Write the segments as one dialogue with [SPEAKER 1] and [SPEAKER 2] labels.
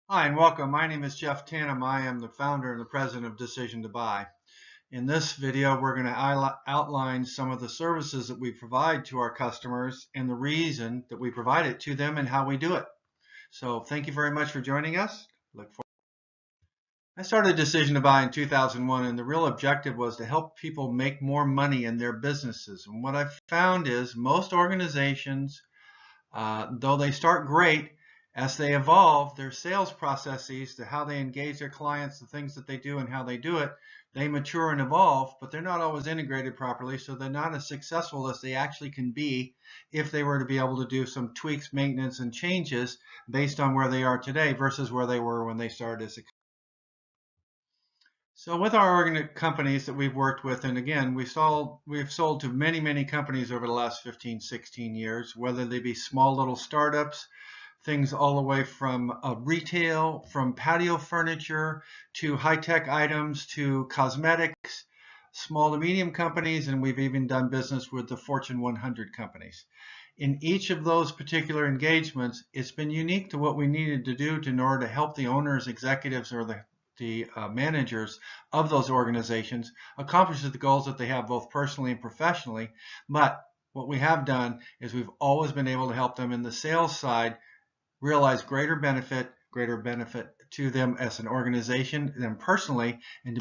[SPEAKER 1] Hi and welcome. My name is Jeff Tanum. I am the founder and the president of D2B. In this video, we're going to outline some of the services that we provide to our customers and the reason that we provide it to them and how we do it. So thank you very much for joining us. I started D2B in 2001, and the real objective was to help people make more money in their businesses. And what I've found is most organizations, though they start great, as they evolve their sales processes to how they engage their clients, the things that they do and how they do it, they mature and evolve, but they're not always integrated properly, so they're not as successful as they actually can be if they were to be able to do some tweaks, maintenance, and changes based on where they are today versus where they were when they started as a company. So with our companies that we've worked with, and again, we've sold to many companies over the last 15, 16 years, whether they be small little startups, things all the way from retail, from patio furniture to high-tech items to cosmetics, small to medium companies, and we've even done business with the Fortune 100 companies. In each of those particular engagements, it's been unique to what we needed to do in order to help the owners, executives, or the managers of those organizations accomplish the goals that they have both personally and professionally. But what we have done is we've always been able to help them in the sales side realize greater benefit to them as an organization, them personally. And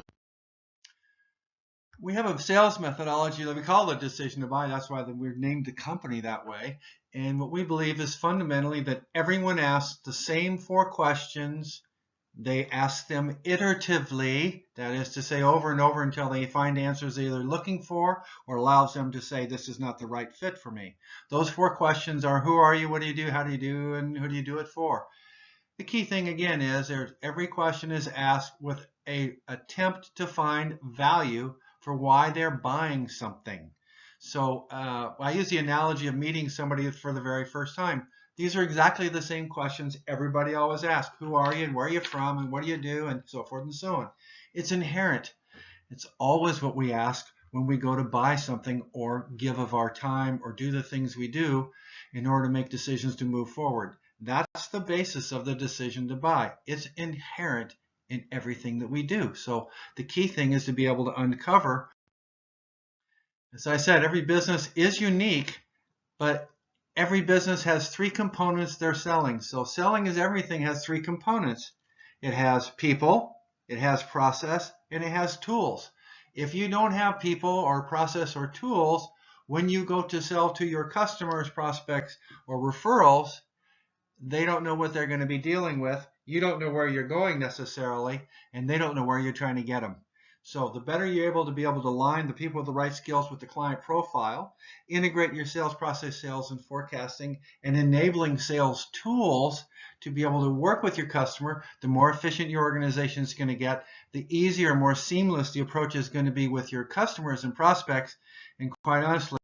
[SPEAKER 1] we have a sales methodology that we call the decision to buy. That's why we've named the company that way. And what we believe is fundamentally that everyone asks the same 4 questions. They ask them iteratively, that is to say over and over until they find answers they're either looking for or allows them to say this is not the right fit for me. Those 4 questions are: who are you, what do you do, how do you do, and who do you do it for? The key thing again is every question is asked with an attempt to find value for why they're buying something. So I use the analogy of meeting somebody for the very first time. These are exactly the same questions everybody always asks. Who are you and where are you from and what do you do and so forth and so on. It's inherent. It's always what we ask when we go to buy something or give of our time or do the things we do in order to make decisions to move forward. That's the basis of the decision to buy. It's inherent in everything that we do. So the key thing is to be able to uncover. As I said, every business is unique, but every business has 3 components they're selling. So selling is everything has 3 components. It has people, it has process, and it has tools. If you don't have people or process or tools, when you go to sell to your customers, prospects, or referrals, they don't know what they're going to be dealing with. You don't know where you're going necessarily, and they don't know where you're trying to get them. So the better you're able to align the people with the right skills with the client profile, integrate your sales process, sales and forecasting, and enabling sales tools to be able to work with your customer, the more efficient your organization is going to get, the easier, more seamless the approach is going to be with your customers and prospects. And quite honestly,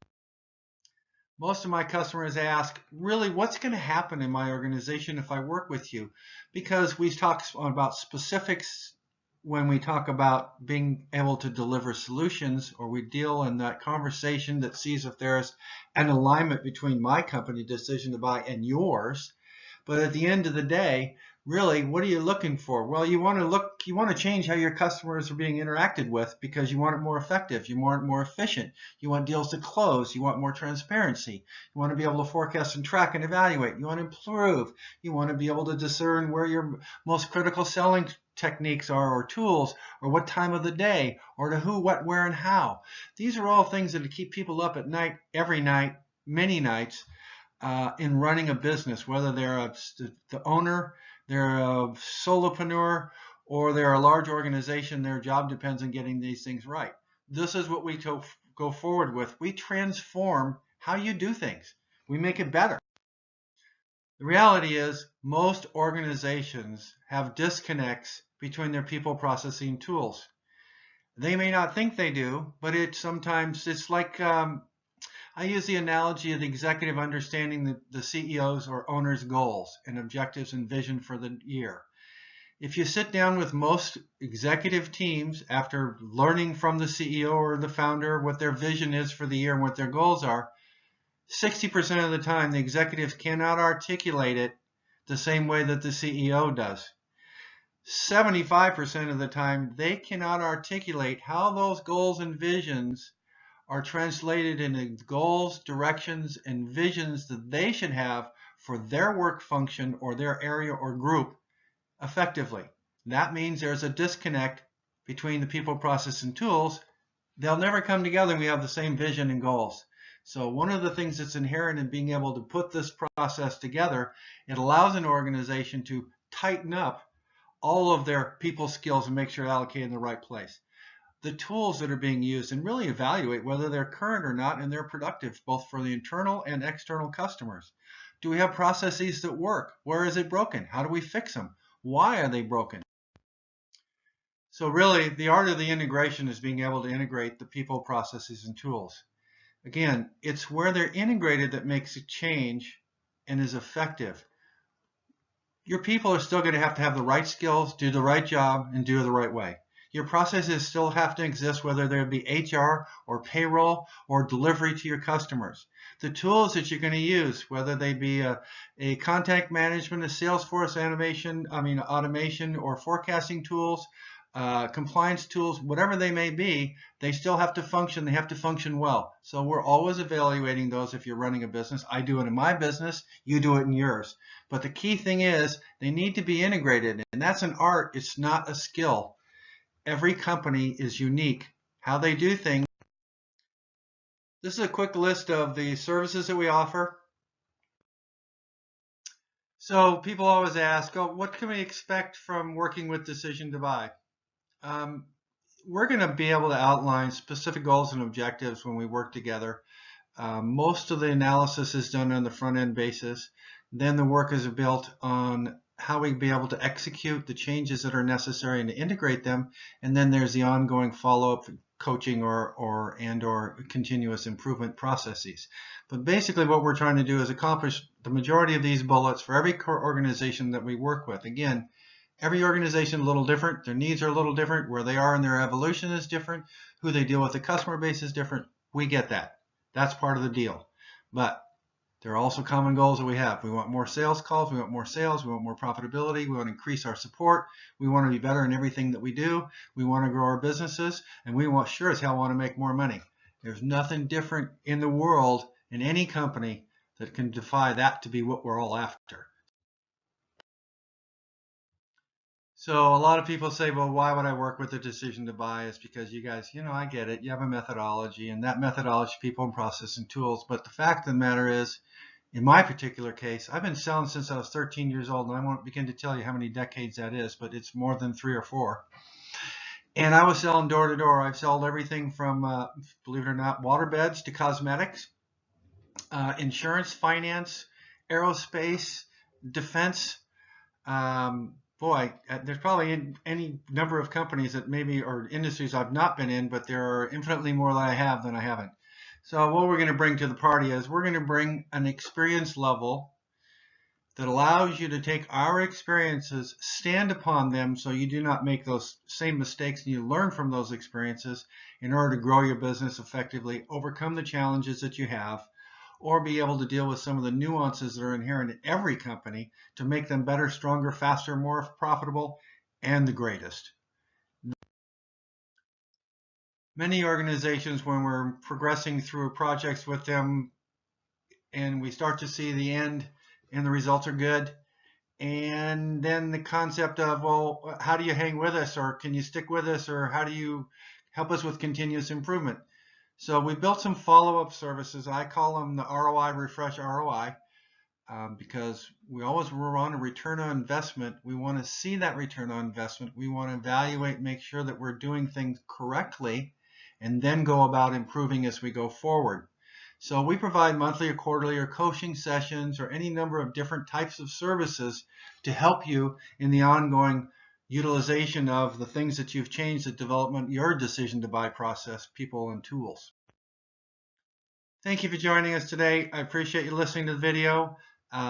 [SPEAKER 1] most of my customers ask, really, what's going to happen in my organization if I work with you? Because we talk about specifics when we talk about being able to deliver solutions, or we deal in that conversation that sees if there's an alignment between my company decision to buy and yours. But at the end of the day, really, what are you looking for? Well, you want to change how your customers are being interacted with because you want it more effective, you want it more efficient, you want deals to close, you want more transparency, you want to be able to forecast and track and evaluate, you want to improve, you want to be able to discern where your most critical selling techniques are or tools, or what time of the day, or to who, what, where, and how. These are all things that keep people up at night, every night, many nights, in running a business, whether they're the owner, they're a solopreneur, or they're a large organization. Their job depends on getting these things right. This is what we go forward with. We transform how you do things. We make it better. The reality is most organizations have disconnects between their people processing tools. They may not think they do, but it's like I use the analogy of the executive understanding the CEO's or owner's goals and objectives and vision for the year. If you sit down with most executive teams after learning from the CEO or the founder what their vision is for the year and what their goals are, 60% of the time the executives cannot articulate it the same way that the CEO does. 75% of the time, they cannot articulate how those goals and visions are translated into goals, directions, and visions that they should have for their work function or their area or group effectively. That means there's a disconnect between the people, process, and tools. They'll never come together and we have the same vision and goals. So one of the things that's inherent in being able to put this process together, it allows an organization to tighten up all of their people skills and make sure they're allocated in the right place. The tools that are being used and really evaluate whether they're current or not and they're productive, both for the internal and external customers. Do we have processes that work? Where is it broken? How do we fix them? Why are they broken? So really, the art of the integration is being able to integrate the people, processes, and tools. Again, it's where they're integrated that makes a change and is effective. Your people are still going to have the right skills, do the right job, and do it the right way. Your processes still have to exist, whether there be HR or payroll or delivery to your customers. The tools that you're going to use, whether they be a contact management, a Salesforce automation or forecasting tools, compliance tools, whatever they may be, they still have to function. They have to function well. So we're always evaluating those if you're running a business. I do it in my business. You do it in yours. But the key thing is they need to be integrated. And that's an art. It's not a skill. Every company is unique. How they do things. This is a quick list of the services that we offer. So people always ask, oh, what can we expect from working with Decision to Buy? We're going to be able to outline specific goals and objectives when we work together. Most of the analysis is done on the front end basis. Then the work is built on how we be able to execute the changes that are necessary and to integrate them. And then there's the ongoing follow-up coaching or continuous improvement processes. But basically what we're trying to do is accomplish the majority of these bullets for every organization that we work with. Again, every organization is a little different. Their needs are a little different. Where they are in their evolution is different. Who they deal with, the customer base is different. We get that. That's part of the deal. But there are also common goals that we have. We want more sales calls. We want more sales. We want more profitability. We want to increase our support. We want to be better in everything that we do. We want to grow our businesses. And we sure as hell want to make more money. There's nothing different in the world in any company that can defy that to be what we're all after. So a lot of people say, well, why would I work with the Decision to Buy? It's because you guys, I get it. You have a methodology, and that methodology, people and process and tools. But the fact of the matter is, in my particular case, I've been selling since I was 13 years old, and I won't begin to tell you how many decades that is, but it's more than 3 or 4. And I was selling door to door. I've sold everything from, believe it or not, water beds to cosmetics, insurance, finance, aerospace, defense. There's probably any number of companies that maybe or industries I've not been in, but there are infinitely more that I have than I haven't. So what we're going to bring to the party is we're going to bring an experience level that allows you to take our experiences, stand upon them so you do not make those same mistakes and you learn from those experiences in order to grow your business effectively, overcome the challenges that you have, or be able to deal with some of the nuances that are inherent in every company to make them better, stronger, faster, more profitable, and the greatest. Many organizations, when we're progressing through projects with them and we start to see the end and the results are good, and then the concept of, well, how do you hang with us, or can you stick with us, or how do you help us with continuous improvement? So we built some follow-up services. I call them the ROI, Refresh ROI, because we always run a return on investment. We want to see that return on investment. We want to evaluate, make sure that we're doing things correctly, and then go about improving as we go forward. So we provide monthly or quarterly or coaching sessions or any number of different types of services to help you in the ongoing utilization of the things that you've changed, the development, your Decision to Buy process, people, and tools. Thank you for joining us today. I appreciate you listening to the video.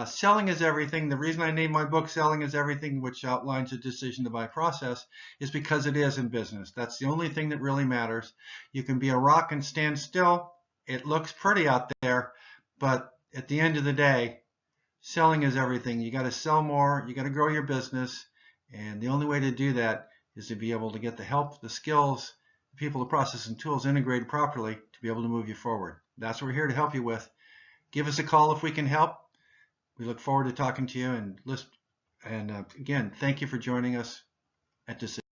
[SPEAKER 1] Selling is everything. The reason I named my book Selling is Everything, which outlines the Decision to Buy process, is because it is in business. That's the only thing that really matters. You can be a rock and stand still. It looks pretty out there, but at the end of the day, selling is everything. You got to sell more. You got to grow your business. And the only way to do that is to be able to get the help, the skills, the people, the process, and tools integrated properly to be able to move you forward. That's what we're here to help you with. Give us a call if we can help. We look forward to talking to you. And again, thank you for joining us at Decision.